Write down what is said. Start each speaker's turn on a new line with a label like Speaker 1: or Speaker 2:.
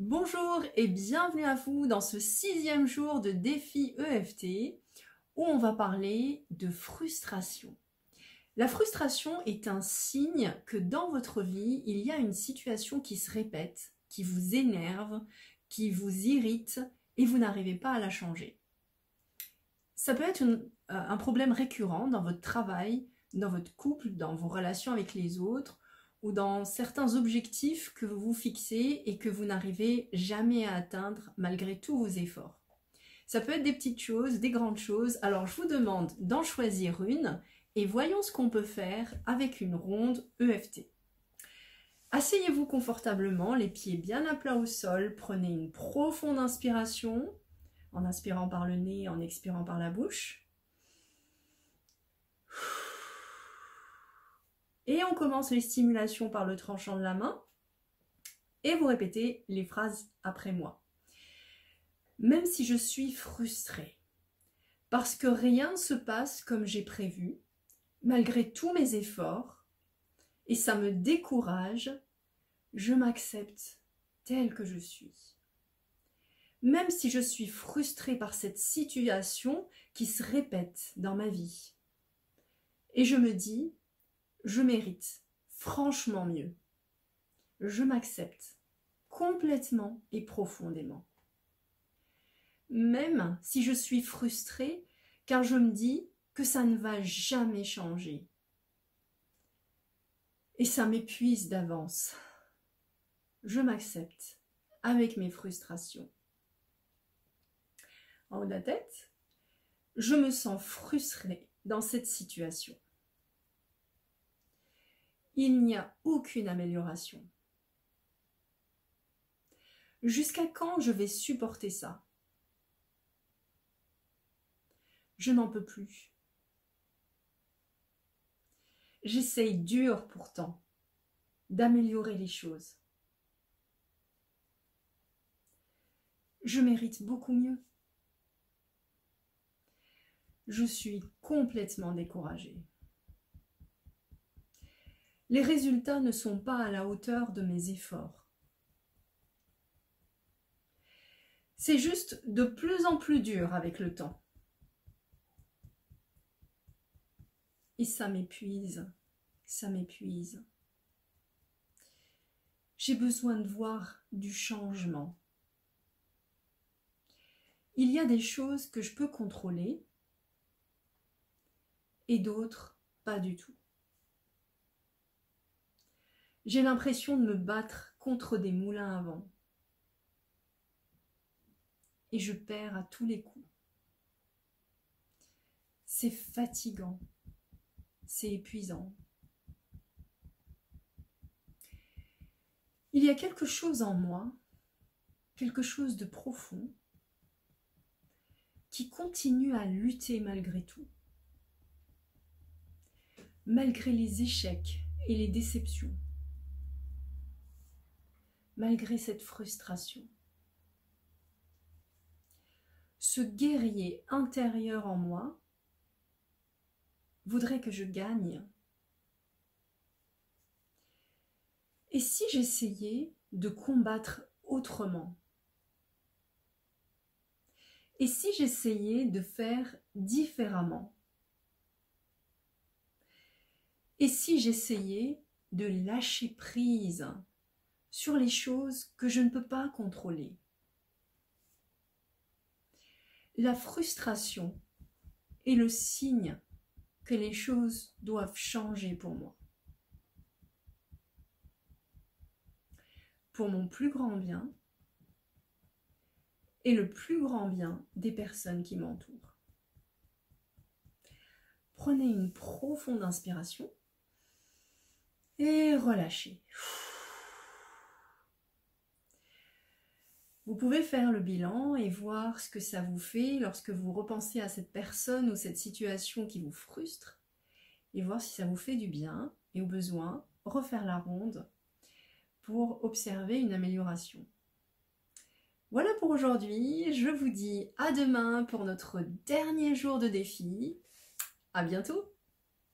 Speaker 1: Bonjour et bienvenue à vous dans ce 6e jour de défi EFT où on va parler de frustration. La frustration est un signe que dans votre vie, il y a une situation qui se répète, qui vous énerve, qui vous irrite et vous n'arrivez pas à la changer. Ça peut être un problème récurrent dans votre travail, dans votre couple, dans vos relations avec les autres, ou dans certains objectifs que vous vous fixez et que vous n'arrivez jamais à atteindre malgré tous vos efforts. Ça peut être des petites choses, des grandes choses, alors je vous demande d'en choisir une et voyons ce qu'on peut faire avec une ronde EFT. Asseyez-vous confortablement, les pieds bien à plat au sol, prenez une profonde inspiration, en inspirant par le nez, en expirant par la bouche. Et on commence les stimulations par le tranchant de la main. Et vous répétez les phrases après moi. Même si je suis frustrée, parce que rien ne se passe comme j'ai prévu, malgré tous mes efforts, et ça me décourage, je m'accepte telle que je suis. Même si je suis frustrée par cette situation qui se répète dans ma vie. Et je me dis, je mérite franchement mieux. Je m'accepte complètement et profondément. Même si je suis frustrée, car je me dis que ça ne va jamais changer. Et ça m'épuise d'avance. Je m'accepte avec mes frustrations. En haut de la tête, je me sens frustrée dans cette situation. Il n'y a aucune amélioration. Jusqu'à quand je vais supporter ça? Je n'en peux plus. J'essaye dur pourtant d'améliorer les choses. Je mérite beaucoup mieux. Je suis complètement découragée. Les résultats ne sont pas à la hauteur de mes efforts. C'est juste de plus en plus dur avec le temps. Et ça m'épuise, ça m'épuise. J'ai besoin de voir du changement. Il y a des choses que je peux contrôler et d'autres pas du tout. J'ai l'impression de me battre contre des moulins à vent. Et je perds à tous les coups. C'est fatigant. C'est épuisant. Il y a quelque chose en moi, quelque chose de profond, qui continue à lutter malgré tout. Malgré les échecs et les déceptions. Malgré cette frustration. Ce guerrier intérieur en moi voudrait que je gagne. Et si j'essayais de combattre autrement? Et si j'essayais de faire différemment? Et si j'essayais de lâcher prise sur les choses que je ne peux pas contrôler? La frustration est le signe que les choses doivent changer pour moi. Pour mon plus grand bien et le plus grand bien des personnes qui m'entourent. Prenez une profonde inspiration et relâchez. Vous pouvez faire le bilan et voir ce que ça vous fait lorsque vous repensez à cette personne ou cette situation qui vous frustre et voir si ça vous fait du bien et au besoin, refaire la ronde pour observer une amélioration. Voilà pour aujourd'hui, je vous dis à demain pour notre dernier jour de défi. À bientôt!